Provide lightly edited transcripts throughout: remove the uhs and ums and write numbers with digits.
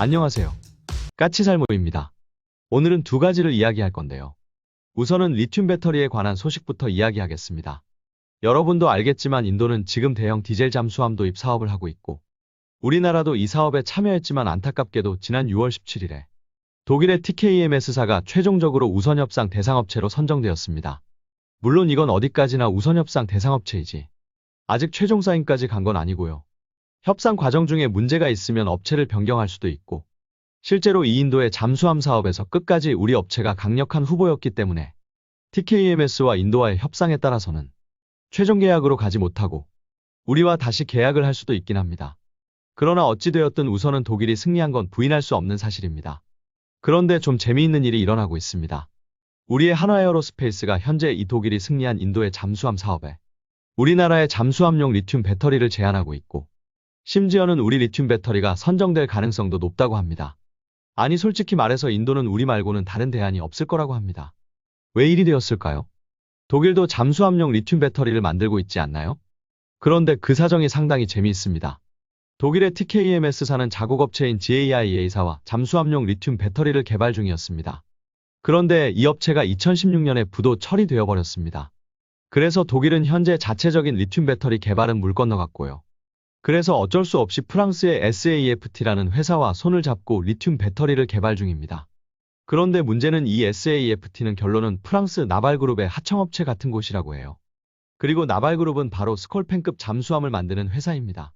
안녕하세요. 까치살모입니다. 오늘은 두 가지를 이야기할 건데요. 우선은 리튬 배터리에 관한 소식부터 이야기하겠습니다. 여러분도 알겠지만 인도는 지금 대형 디젤 잠수함 도입 사업을 하고 있고, 우리나라도 이 사업에 참여했지만 안타깝게도 지난 6월 17일에 독일의 TKEMS사가 최종적으로 우선협상 대상업체로 선정되었습니다. 물론 이건 어디까지나 우선협상 대상업체이지 아직 최종 사인까지 간 건 아니고요. 협상 과정 중에 문제가 있으면 업체를 변경할 수도 있고, 실제로 이 인도의 잠수함 사업에서 끝까지 우리 업체가 강력한 후보였기 때문에 TKEMS와 인도와의 협상에 따라서는 최종 계약으로 가지 못하고 우리와 다시 계약을 할 수도 있긴 합니다. 그러나 어찌되었든 우선은 독일이 승리한 건 부인할 수 없는 사실입니다. 그런데 좀 재미있는 일이 일어나고 있습니다. 우리의 한화에어로스페이스가 현재 이 독일이 승리한 인도의 잠수함 사업에 우리나라의 잠수함용 리튬 배터리를 제안하고 있고, 심지어는 우리 리튬 배터리가 선정될 가능성도 높다고 합니다. 아니 솔직히 말해서 인도는 우리 말고는 다른 대안이 없을 거라고 합니다. 왜 일이 되었을까요? 독일도 잠수함용 리튬 배터리를 만들고 있지 않나요? 그런데 그 사정이 상당히 재미있습니다. 독일의 TKEMS사는 자국업체인 GAIA사와 잠수함용 리튬 배터리를 개발 중이었습니다. 그런데 이 업체가 2016년에 부도 처리되어 버렸습니다. 그래서 독일은 현재 자체적인 리튬 배터리 개발은 물 건너갔고요. 그래서 어쩔 수 없이 프랑스의 SAEFT라는 회사와 손을 잡고 리튬 배터리를 개발 중입니다. 그런데 문제는 이 SAEFT는 결론은 프랑스 나발그룹의 하청업체 같은 곳이라고 해요. 그리고 나발그룹은 바로 스콜펜급 잠수함을 만드는 회사입니다.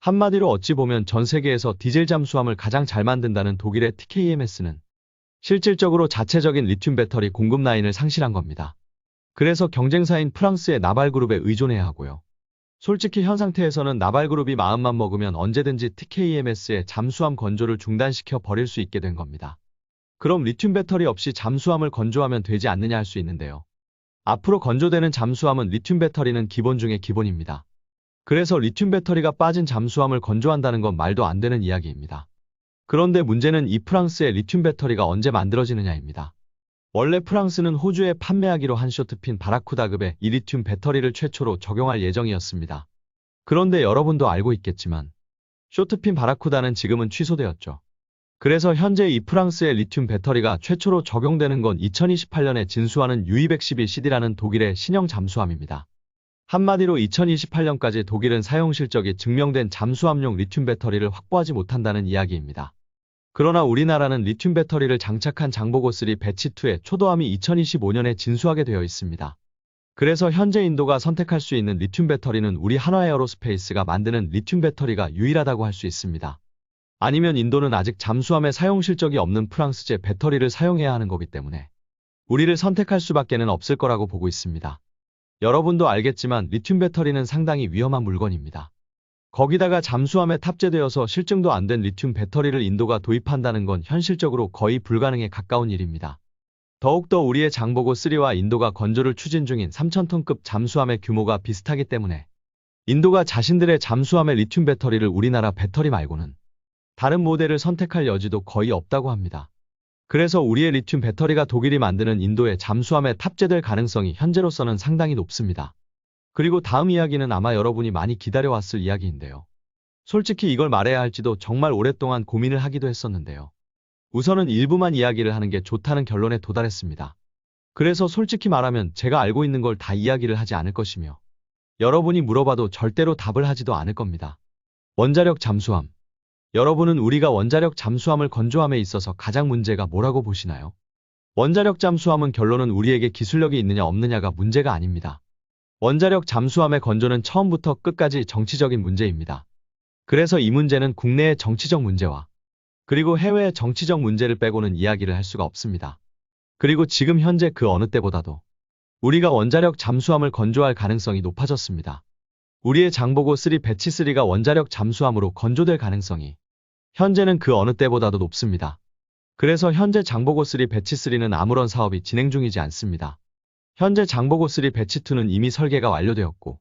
한마디로 어찌 보면 전 세계에서 디젤 잠수함을 가장 잘 만든다는 독일의 TKEMS는 실질적으로 자체적인 리튬 배터리 공급 라인을 상실한 겁니다. 그래서 경쟁사인 프랑스의 나발그룹에 의존해야 하고요. 솔직히 현 상태에서는 나발그룹이 마음만 먹으면 언제든지 TKEMS의 잠수함 건조를 중단시켜 버릴 수 있게 된 겁니다. 그럼 리튬 배터리 없이 잠수함을 건조하면 되지 않느냐 할 수 있는데요. 앞으로 건조되는 잠수함은 리튬 배터리는 기본 중에 기본입니다. 그래서 리튬 배터리가 빠진 잠수함을 건조한다는 건 말도 안 되는 이야기입니다. 그런데 문제는 이 프랑스의 리튬 배터리가 언제 만들어지느냐입니다. 원래 프랑스는 호주에 판매하기로 한 쇼트핀 바라쿠다급의 이 리튬 배터리를 최초로 적용할 예정이었습니다. 그런데 여러분도 알고 있겠지만 쇼트핀 바라쿠다는 지금은 취소되었죠. 그래서 현재 이 프랑스의 리튬 배터리가 최초로 적용되는 건 2028년에 진수하는 UE111CD라는 독일의 신형 잠수함입니다. 한마디로 2028년까지 독일은 사용 실적이 증명된 잠수함용 리튬 배터리를 확보하지 못한다는 이야기입니다. 그러나 우리나라는 리튬 배터리를 장착한 장보고3 배치2의 초도함이 2025년에 진수하게 되어 있습니다. 그래서 현재 인도가 선택할 수 있는 리튬 배터리는 우리 한화에어로스페이스가 만드는 리튬 배터리가 유일하다고 할 수 있습니다. 아니면 인도는 아직 잠수함에 사용 실적이 없는 프랑스제 배터리를 사용해야 하는 거기 때문에 우리를 선택할 수밖에는 없을 거라고 보고 있습니다. 여러분도 알겠지만 리튬 배터리는 상당히 위험한 물건입니다. 거기다가 잠수함에 탑재되어서 실증도 안 된 리튬 배터리를 인도가 도입한다는 건 현실적으로 거의 불가능에 가까운 일입니다. 더욱더 우리의 장보고3와 인도가 건조를 추진 중인 3,000톤급 잠수함의 규모가 비슷하기 때문에 인도가 자신들의 잠수함의 리튬 배터리를 우리나라 배터리 말고는 다른 모델을 선택할 여지도 거의 없다고 합니다. 그래서 우리의 리튬 배터리가 독일이 만드는 인도의 잠수함에 탑재될 가능성이 현재로서는 상당히 높습니다. 그리고 다음 이야기는 아마 여러분이 많이 기다려왔을 이야기인데요. 솔직히 이걸 말해야 할지도 정말 오랫동안 고민을 하기도 했었는데요. 우선은 일부만 이야기를 하는 게 좋다는 결론에 도달했습니다. 그래서 솔직히 말하면 제가 알고 있는 걸 다 이야기를 하지 않을 것이며 여러분이 물어봐도 절대로 답을 하지도 않을 겁니다. 원자력 잠수함. 여러분은 우리가 원자력 잠수함을 건조함에 있어서 가장 문제가 뭐라고 보시나요? 원자력 잠수함은 결론은 우리에게 기술력이 있느냐 없느냐가 문제가 아닙니다. 원자력 잠수함의 건조는 처음부터 끝까지 정치적인 문제입니다. 그래서 이 문제는 국내의 정치적 문제와 그리고 해외의 정치적 문제를 빼고는 이야기를 할 수가 없습니다. 그리고 지금 현재 그 어느 때보다도 우리가 원자력 잠수함을 건조할 가능성이 높아졌습니다. 우리의 장보고3 배치3가 원자력 잠수함으로 건조될 가능성이 현재는 그 어느 때보다도 높습니다. 그래서 현재 장보고3 배치3는 아무런 사업이 진행 중이지 않습니다. 현재 장보고3 배치2는 이미 설계가 완료되었고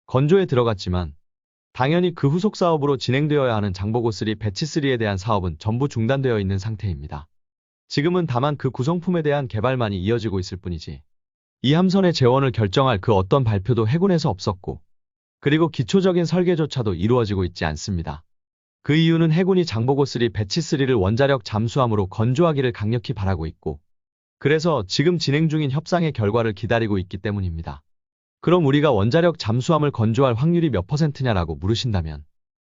건조에 들어갔지만 당연히 그 후속 사업으로 진행되어야 하는 장보고3 배치3에 대한 사업은 전부 중단되어 있는 상태입니다. 지금은 다만 그 구성품에 대한 개발만이 이어지고 있을 뿐이지 이 함선의 재원을 결정할 그 어떤 발표도 해군에서 없었고 그리고 기초적인 설계조차도 이루어지고 있지 않습니다. 그 이유는 해군이 장보고3, 배치3를 원자력 잠수함으로 건조하기를 강력히 바라고 있고, 그래서 지금 진행 중인 협상의 결과를 기다리고 있기 때문입니다. 그럼 우리가 원자력 잠수함을 건조할 확률이 몇 %냐라고 물으신다면,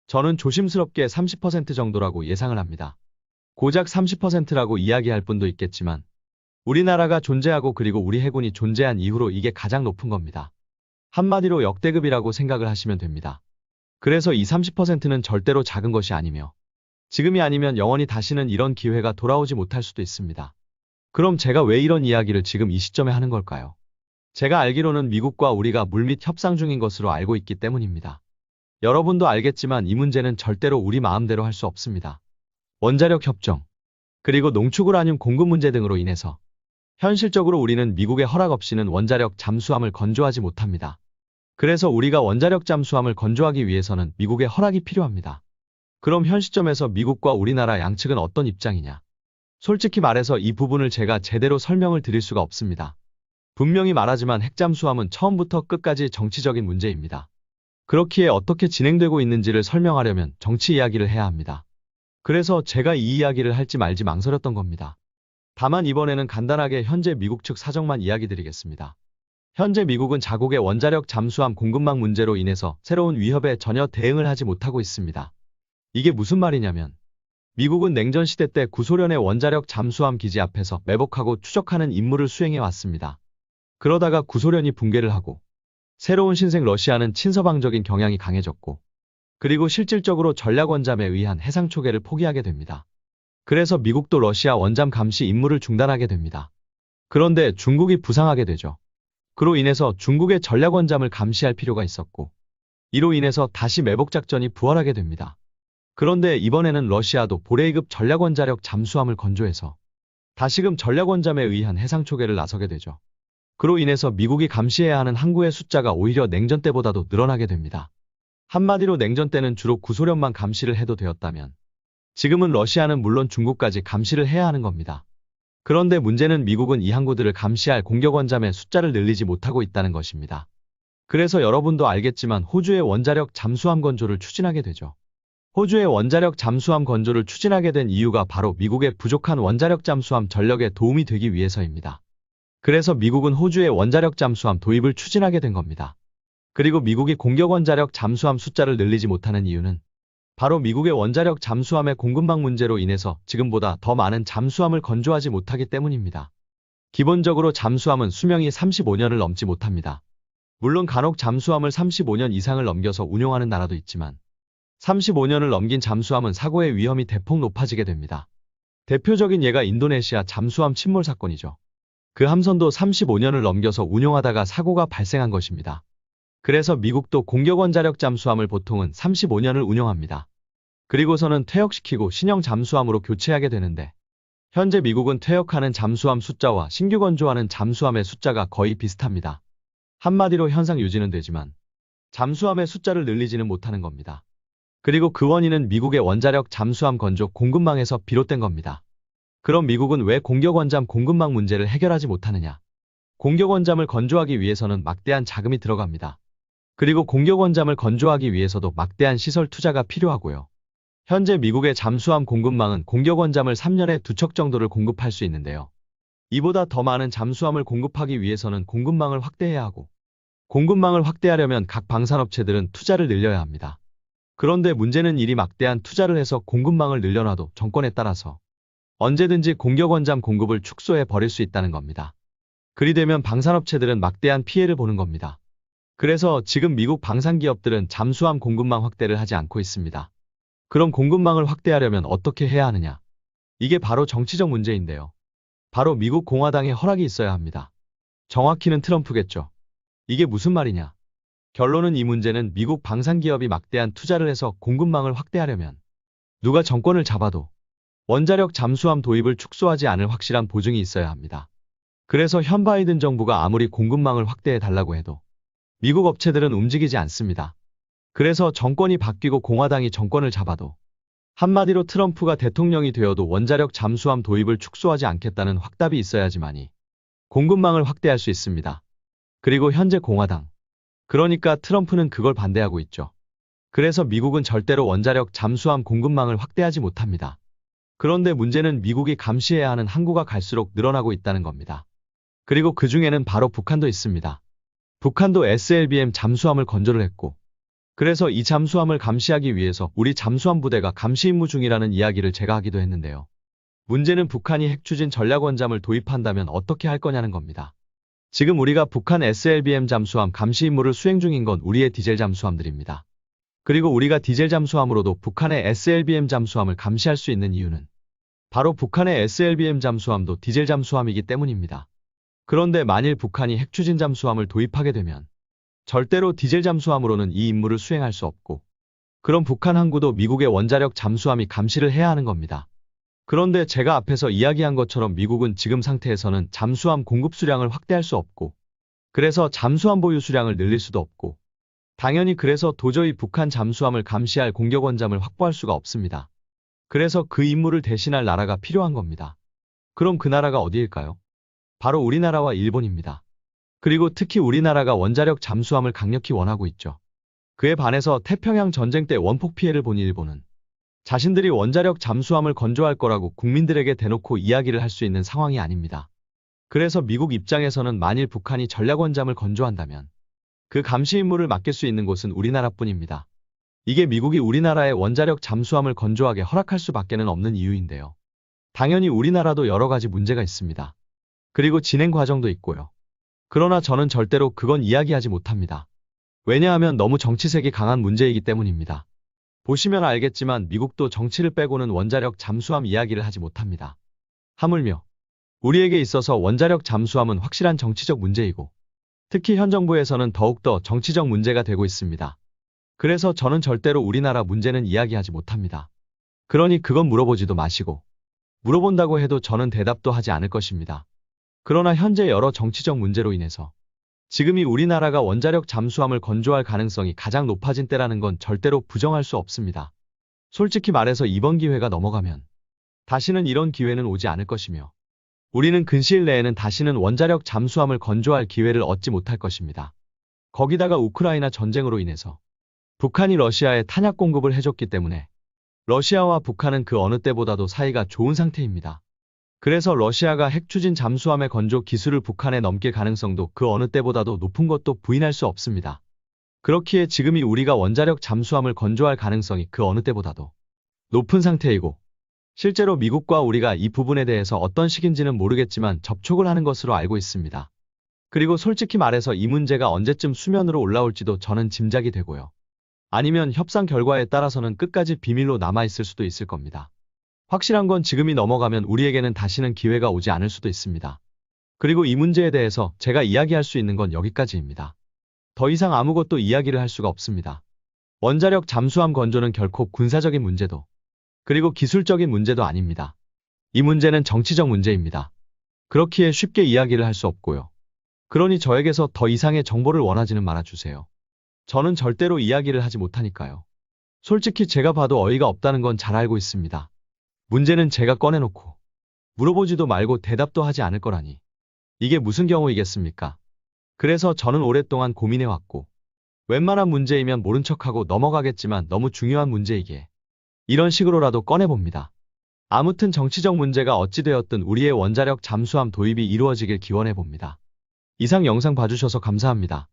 저는 조심스럽게 30% 정도라고 예상을 합니다. 고작 30%라고 이야기할 분도 있겠지만, 우리나라가 존재하고 그리고 우리 해군이 존재한 이후로 이게 가장 높은 겁니다. 한마디로 역대급이라고 생각을 하시면 됩니다. 그래서 이 30%는 절대로 작은 것이 아니며, 지금이 아니면 영원히 다시는 이런 기회가 돌아오지 못할 수도 있습니다. 그럼 제가 왜 이런 이야기를 지금 이 시점에 하는 걸까요? 제가 알기로는 미국과 우리가 물밑 협상 중인 것으로 알고 있기 때문입니다. 여러분도 알겠지만 이 문제는 절대로 우리 마음대로 할 수 없습니다. 원자력 협정, 그리고 농축우라늄 공급 문제 등으로 인해서 현실적으로 우리는 미국의 허락 없이는 원자력 잠수함을 건조하지 못합니다. 그래서 우리가 원자력 잠수함을 건조하기 위해서는 미국의 허락이 필요합니다. 그럼 현 시점에서 미국과 우리나라 양측은 어떤 입장이냐? 솔직히 말해서 이 부분을 제가 제대로 설명을 드릴 수가 없습니다. 분명히 말하지만 핵잠수함은 처음부터 끝까지 정치적인 문제입니다. 그렇기에 어떻게 진행되고 있는지를 설명하려면 정치 이야기를 해야 합니다. 그래서 제가 이 이야기를 할지 말지 망설였던 겁니다. 다만 이번에는 간단하게 현재 미국 측 사정만 이야기 드리겠습니다. 현재 미국은 자국의 원자력 잠수함 공급망 문제로 인해서 새로운 위협에 전혀 대응을 하지 못하고 있습니다. 이게 무슨 말이냐면, 미국은 냉전 시대 때 구소련의 원자력 잠수함 기지 앞에서 매복하고 추적하는 임무를 수행해 왔습니다. 그러다가 구소련이 붕괴를 하고, 새로운 신생 러시아는 친서방적인 경향이 강해졌고, 그리고 실질적으로 전략원잠에 의한 해상 초계를 포기하게 됩니다. 그래서 미국도 러시아 원잠 감시 임무를 중단하게 됩니다. 그런데 중국이 부상하게 되죠. 그로 인해서 중국의 전략원잠을 감시할 필요가 있었고, 이로 인해서 다시 매복작전이 부활하게 됩니다. 그런데 이번에는 러시아도 보레이급 전략원자력 잠수함을 건조해서 다시금 전략원잠에 의한 해상 초계를 나서게 되죠. 그로 인해서 미국이 감시해야 하는 항구의 숫자가 오히려 냉전 때보다도 늘어나게 됩니다. 한마디로 냉전 때는 주로 구소련만 감시를 해도 되었다면, 지금은 러시아는 물론 중국까지 감시를 해야 하는 겁니다. 그런데 문제는 미국은 이 항구들을 감시할 공격원잠의 숫자를 늘리지 못하고 있다는 것입니다. 그래서 여러분도 알겠지만 호주의 원자력 잠수함 건조를 추진하게 되죠. 호주의 원자력 잠수함 건조를 추진하게 된 이유가 바로 미국의 부족한 원자력 잠수함 전력에 도움이 되기 위해서입니다. 그래서 미국은 호주의 원자력 잠수함 도입을 추진하게 된 겁니다. 그리고 미국이 공격 원자력 잠수함 숫자를 늘리지 못하는 이유는 바로 미국의 원자력 잠수함의 공급망 문제로 인해서 지금보다 더 많은 잠수함을 건조하지 못하기 때문입니다. 기본적으로 잠수함은 수명이 35년을 넘지 못합니다. 물론 간혹 잠수함을 35년 이상을 넘겨서 운용하는 나라도 있지만 35년을 넘긴 잠수함은 사고의 위험이 대폭 높아지게 됩니다. 대표적인 예가 인도네시아 잠수함 침몰 사건이죠. 그 함선도 35년을 넘겨서 운용하다가 사고가 발생한 것입니다. 그래서 미국도 공격원자력 잠수함을 보통은 35년을 운용합니다. 그리고서는 퇴역시키고 신형 잠수함으로 교체하게 되는데, 현재 미국은 퇴역하는 잠수함 숫자와 신규 건조하는 잠수함의 숫자가 거의 비슷합니다. 한마디로 현상 유지는 되지만 잠수함의 숫자를 늘리지는 못하는 겁니다. 그리고 그 원인은 미국의 원자력 잠수함 건조 공급망에서 비롯된 겁니다. 그럼 미국은 왜 공격원잠 공급망 문제를 해결하지 못하느냐? 공격원잠을 건조하기 위해서는 막대한 자금이 들어갑니다. 그리고 공격원잠을 건조하기 위해서도 막대한 시설 투자가 필요하고요. 현재 미국의 잠수함 공급망은 공격원잠을 3년에 2척 정도를 공급할 수 있는데요. 이보다 더 많은 잠수함을 공급하기 위해서는 공급망을 확대해야 하고, 공급망을 확대하려면 각 방산업체들은 투자를 늘려야 합니다. 그런데 문제는 이리 막대한 투자를 해서 공급망을 늘려놔도 정권에 따라서 언제든지 공격원잠 공급을 축소해 버릴 수 있다는 겁니다. 그리 되면 방산업체들은 막대한 피해를 보는 겁니다. 그래서 지금 미국 방산기업들은 잠수함 공급망 확대를 하지 않고 있습니다. 그럼 공급망을 확대하려면 어떻게 해야 하느냐? 이게 바로 정치적 문제인데요. 바로 미국 공화당의 허락이 있어야 합니다. 정확히는 트럼프겠죠. 이게 무슨 말이냐? 결론은 이 문제는 미국 방산기업이 막대한 투자를 해서 공급망을 확대하려면 누가 정권을 잡아도 원자력 잠수함 도입을 축소하지 않을 확실한 보증이 있어야 합니다. 그래서 현 바이든 정부가 아무리 공급망을 확대해 달라고 해도 미국 업체들은 움직이지 않습니다. 그래서 정권이 바뀌고 공화당이 정권을 잡아도, 한마디로 트럼프가 대통령이 되어도 원자력 잠수함 도입을 축소하지 않겠다는 확답이 있어야지만이 공급망을 확대할 수 있습니다. 그리고 현재 공화당, 그러니까 트럼프는 그걸 반대하고 있죠. 그래서 미국은 절대로 원자력 잠수함 공급망을 확대하지 못합니다. 그런데 문제는 미국이 감시해야 하는 항구가 갈수록 늘어나고 있다는 겁니다. 그리고 그 중에는 바로 북한도 있습니다. 북한도 SLBM 잠수함을 건조를 했고, 그래서 이 잠수함을 감시하기 위해서 우리 잠수함 부대가 감시 임무 중이라는 이야기를 제가 하기도 했는데요. 문제는 북한이 핵추진 전략원잠을 도입한다면 어떻게 할 거냐는 겁니다. 지금 우리가 북한 SLBM 잠수함 감시 임무를 수행 중인 건 우리의 디젤 잠수함들입니다. 그리고 우리가 디젤 잠수함으로도 북한의 SLBM 잠수함을 감시할 수 있는 이유는 바로 북한의 SLBM 잠수함도 디젤 잠수함이기 때문입니다. 그런데 만일 북한이 핵추진 잠수함을 도입하게 되면 절대로 디젤 잠수함으로는 이 임무를 수행할 수 없고, 그럼 북한 항구도 미국의 원자력 잠수함이 감시를 해야 하는 겁니다. 그런데 제가 앞에서 이야기한 것처럼 미국은 지금 상태에서는 잠수함 공급 수량을 확대할 수 없고, 그래서 잠수함 보유 수량을 늘릴 수도 없고, 당연히 그래서 도저히 북한 잠수함을 감시할 공격 원잠을 확보할 수가 없습니다. 그래서 그 임무를 대신할 나라가 필요한 겁니다. 그럼 그 나라가 어디일까요? 바로 우리나라와 일본입니다. 그리고 특히 우리나라가 원자력 잠수함을 강력히 원하고 있죠. 그에 반해서 태평양 전쟁 때 원폭 피해를 본 일본은 자신들이 원자력 잠수함을 건조할 거라고 국민들에게 대놓고 이야기를 할 수 있는 상황이 아닙니다. 그래서 미국 입장에서는 만일 북한이 전략원잠을 건조한다면 그 감시 임무를 맡길 수 있는 곳은 우리나라뿐입니다. 이게 미국이 우리나라의 원자력 잠수함을 건조하게 허락할 수밖에는 없는 이유인데요. 당연히 우리나라도 여러 가지 문제가 있습니다. 그리고 진행 과정도 있고요. 그러나 저는 절대로 그건 이야기하지 못합니다. 왜냐하면 너무 정치색이 강한 문제이기 때문입니다. 보시면 알겠지만 미국도 정치를 빼고는 원자력 잠수함 이야기를 하지 못합니다. 하물며 우리에게 있어서 원자력 잠수함은 확실한 정치적 문제이고, 특히 현 정부에서는 더욱더 정치적 문제가 되고 있습니다. 그래서 저는 절대로 우리나라 문제는 이야기하지 못합니다. 그러니 그건 물어보지도 마시고, 물어본다고 해도 저는 대답도 하지 않을 것입니다. 그러나 현재 여러 정치적 문제로 인해서 지금이 우리나라가 원자력 잠수함을 건조할 가능성이 가장 높아진 때라는 건 절대로 부정할 수 없습니다. 솔직히 말해서 이번 기회가 넘어가면 다시는 이런 기회는 오지 않을 것이며, 우리는 근시일 내에는 다시는 원자력 잠수함을 건조할 기회를 얻지 못할 것입니다. 거기다가 우크라이나 전쟁으로 인해서 북한이 러시아에 탄약 공급을 해줬기 때문에 러시아와 북한은 그 어느 때보다도 사이가 좋은 상태입니다. 그래서 러시아가 핵추진 잠수함의 건조 기술을 북한에 넘길 가능성도 그 어느 때보다도 높은 것도 부인할 수 없습니다. 그렇기에 지금이 우리가 원자력 잠수함을 건조할 가능성이 그 어느 때보다도 높은 상태이고, 실제로 미국과 우리가 이 부분에 대해서 어떤 식인지는 모르겠지만 접촉을 하는 것으로 알고 있습니다. 그리고 솔직히 말해서 이 문제가 언제쯤 수면으로 올라올지도 저는 짐작이 되고요. 아니면 협상 결과에 따라서는 끝까지 비밀로 남아있을 수도 있을 겁니다. 확실한 건 지금이 넘어가면 우리에게는 다시는 기회가 오지 않을 수도 있습니다. 그리고 이 문제에 대해서 제가 이야기할 수 있는 건 여기까지입니다. 더 이상 아무것도 이야기를 할 수가 없습니다. 원자력 잠수함 건조는 결코 군사적인 문제도, 그리고 기술적인 문제도 아닙니다. 이 문제는 정치적 문제입니다. 그렇기에 쉽게 이야기를 할 수 없고요. 그러니 저에게서 더 이상의 정보를 원하지는 말아주세요. 저는 절대로 이야기를 하지 못하니까요. 솔직히 제가 봐도 어이가 없다는 건 잘 알고 있습니다. 문제는 제가 꺼내놓고 물어보지도 말고 대답도 하지 않을 거라니. 이게 무슨 경우이겠습니까? 그래서 저는 오랫동안 고민해왔고, 웬만한 문제이면 모른 척하고 넘어가겠지만 너무 중요한 문제이기에 이런 식으로라도 꺼내봅니다. 아무튼 정치적 문제가 어찌되었든 우리의 원자력 잠수함 도입이 이루어지길 기원해봅니다. 이상 영상 봐주셔서 감사합니다.